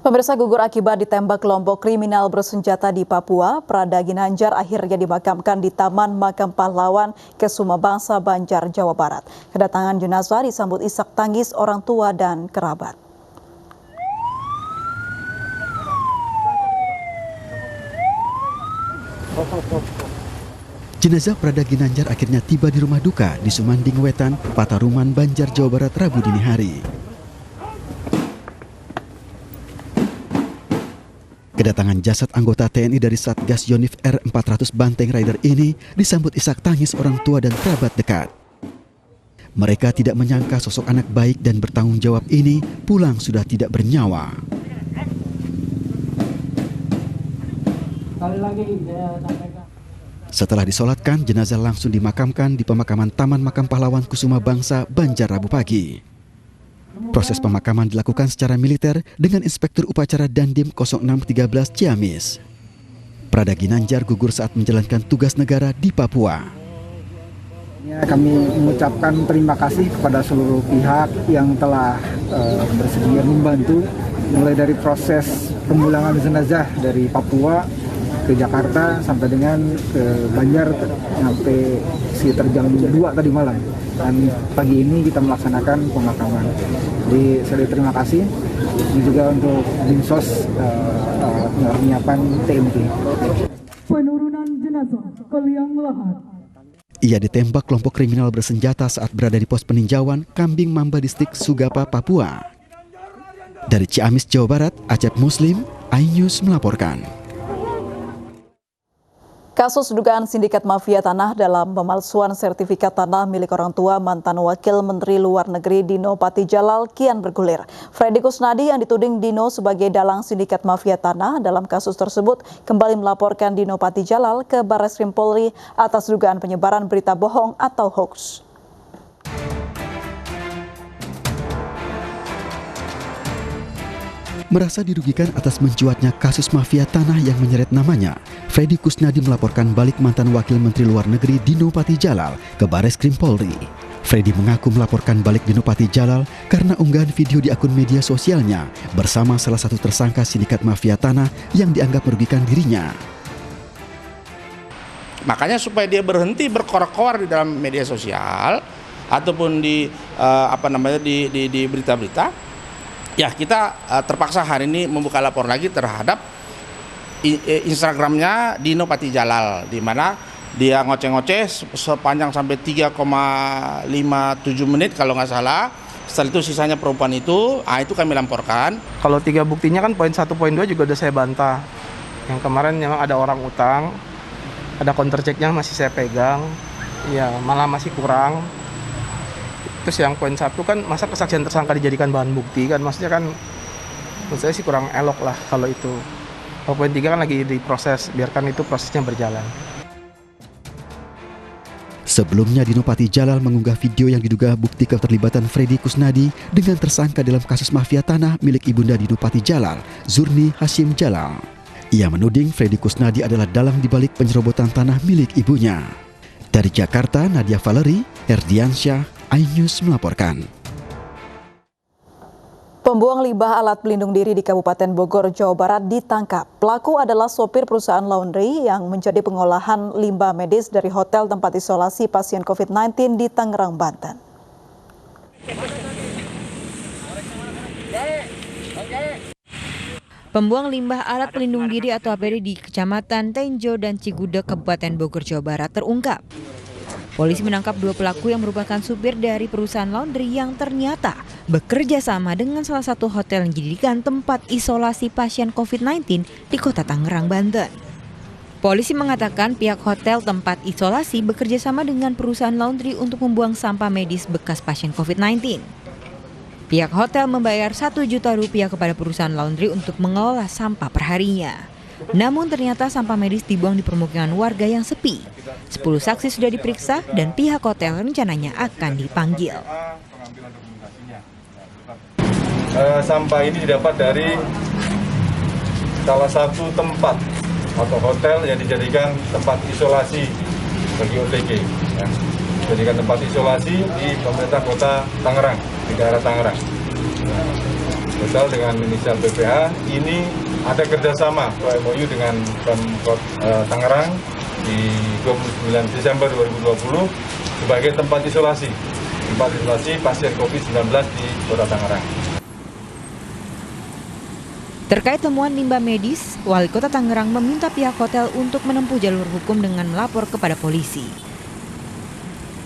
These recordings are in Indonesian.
Pemirsa, gugur akibat ditembak kelompok kriminal bersenjata di Papua, Prada Ginanjar akhirnya dimakamkan di Taman Makam Pahlawan Kesuma Bangsa, Banjar, Jawa Barat. Kedatangan jenazah disambut isak tangis orang tua dan kerabat. Jenazah Prada Ginanjar akhirnya tiba di rumah duka di Sumanding Wetan, Pataruman, Banjar, Jawa Barat, Rabu dini hari. Kedatangan jasad anggota TNI dari Satgas Yonif R400 Banteng Rider ini disambut isak tangis orang tua dan kerabat dekat. Mereka tidak menyangka sosok anak baik dan bertanggung jawab ini pulang sudah tidak bernyawa. Setelah disolatkan, jenazah langsung dimakamkan di pemakaman Taman Makam Pahlawan Kesuma Bangsa, Banjar, Rabu pagi. Proses pemakaman dilakukan secara militer dengan Inspektur Upacara Dandim 0613 Ciamis. Prada Ginanjar gugur saat menjalankan tugas negara di Papua. Kami mengucapkan terima kasih kepada seluruh pihak yang telah bersedia membantu, mulai dari proses pemulangan jenazah dari Papua ke Jakarta sampai dengan ke Banjar sampai sekitar jam 2 tadi malam. Dan pagi ini kita melaksanakan pemakaman. Jadi saya terima kasih. Ini juga untuk Dinsos penyiapan TMT. Penurunan jenazah ke liang lahat. Ia ditembak kelompok kriminal bersenjata saat berada di pos peninjauan Kambing Mamba Distrik Sugapa, Papua. Dari Ciamis, Jawa Barat, Acep Muslim, iNews melaporkan. Kasus dugaan sindikat mafia tanah dalam pemalsuan sertifikat tanah milik orang tua mantan Wakil Menteri Luar Negeri Dino Patijalal kian bergulir. Freddy Kusnadi yang dituding Dino sebagai dalang sindikat mafia tanah dalam kasus tersebut kembali melaporkan Dino Patijalal ke Barreskrim Polri atas dugaan penyebaran berita bohong atau hoax. Merasa dirugikan atas mencuatnya kasus mafia tanah yang menyeret namanya, Freddy Kusnadi melaporkan balik mantan Wakil Menteri Luar Negeri Dino Patijalal ke Barreskrim Polri. Freddy mengaku melaporkan balik Dino Patijalal karena unggahan video di akun media sosialnya bersama salah satu tersangka sindikat mafia tanah yang dianggap merugikan dirinya. Makanya supaya dia berhenti berkoar-koar di dalam media sosial ataupun di di berita-berita. Ya, kita terpaksa hari ini membuka lapor lagi terhadap Instagramnya Dino Patijalal, di mana dia ngoceh-ngoceh sepanjang sampai 3,57 menit kalau nggak salah. Setelah itu sisanya perempuan itu kami laporkan. Kalau 3 buktinya kan poin 1, poin 2 juga udah saya bantah. Yang kemarin memang ada orang utang, ada counter check-nya masih saya pegang, ya malah masih kurang. Terus yang poin 1 kan masa kesaksian tersangka dijadikan bahan bukti kan, maksudnya kan menurut saya sih kurang elok lah kalau itu. Kalau poin 3 kan lagi diproses, biarkan itu prosesnya berjalan. Sebelumnya Dino Patijalal mengunggah video yang diduga bukti keterlibatan Freddy Kusnadi dengan tersangka dalam kasus mafia tanah milik ibunda Dino Patijalal, Zurni Hashim Jalal. Ia menuding Freddy Kusnadi adalah dalang dibalik penyerobotan tanah milik ibunya. Dari Jakarta, Nadia Valerie, Herdiansyah, iNews melaporkan. Pembuang limbah alat pelindung diri di Kabupaten Bogor, Jawa Barat ditangkap. Pelaku adalah sopir perusahaan laundry yang menjadi pengolahan limbah medis dari hotel tempat isolasi pasien COVID-19 di Tangerang, Banten. Pembuang limbah alat pelindung diri atau APD di Kecamatan Tenjo dan Cigudeg, Kabupaten Bogor, Jawa Barat terungkap. Polisi menangkap 2 pelaku yang merupakan supir dari perusahaan laundry yang ternyata bekerja sama dengan salah satu hotel yang dijadikan tempat isolasi pasien COVID-19 di Kota Tangerang, Banten. Polisi mengatakan pihak hotel tempat isolasi bekerja sama dengan perusahaan laundry untuk membuang sampah medis bekas pasien COVID-19. Pihak hotel membayar Rp1 juta kepada perusahaan laundry untuk mengelola sampah perharinya. Namun ternyata sampah medis dibuang di permukiman warga yang sepi. 10 saksi sudah diperiksa dan pihak hotel rencananya akan dipanggil. Sampah ini didapat dari salah satu tempat atau hotel yang dijadikan tempat isolasi bagi OTG. Dijadikan tempat isolasi di pemerintah kota Tangerang, di daerah Tangerang. hotel dengan inisial BPA. Ini ada kerjasama MOU dengan Pemkot Tangerang di 29 Desember 2020 sebagai tempat isolasi pasien COVID-19 di Kota Tangerang. Terkait temuan limbah medis, Wali Kota Tangerang meminta pihak hotel untuk menempuh jalur hukum dengan melapor kepada polisi.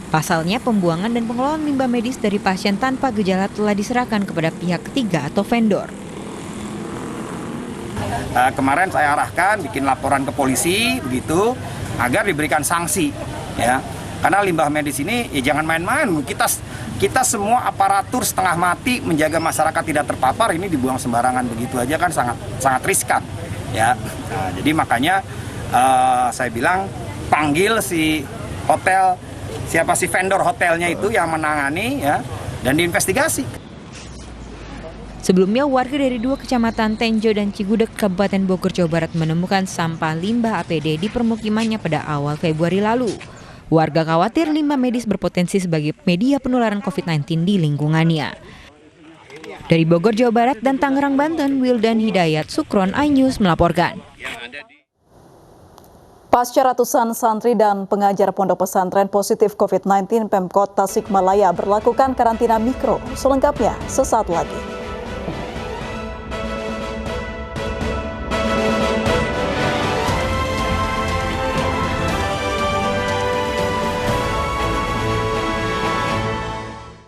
Pasalnya, pembuangan dan pengelolaan limbah medis dari pasien tanpa gejala telah diserahkan kepada pihak ketiga atau vendor. Kemarin saya arahkan bikin laporan ke polisi begitu agar diberikan sanksi, ya. Karena limbah medis ini ya jangan main-main. Kita semua aparatur setengah mati menjaga masyarakat tidak terpapar, ini dibuang sembarangan begitu aja kan sangat riskan, ya. Nah, jadi makanya saya bilang panggil si hotel, siapa si vendor hotelnya itu yang menangani, ya, dan diinvestigasi. Sebelumnya, warga dari 2 kecamatan Tenjo dan Cigudeg, Kabupaten Bogor, Jawa Barat menemukan sampah limbah APD di permukimannya pada awal Februari lalu. Warga khawatir limbah medis berpotensi sebagai media penularan COVID-19 di lingkungannya. Dari Bogor, Jawa Barat dan Tangerang, Banten, Wildan Hidayat Sukron, iNews melaporkan. Pasca ratusan santri dan pengajar pondok pesantren positif COVID-19, Pemkot Tasikmalaya berlakukan karantina mikro. Selengkapnya sesaat lagi.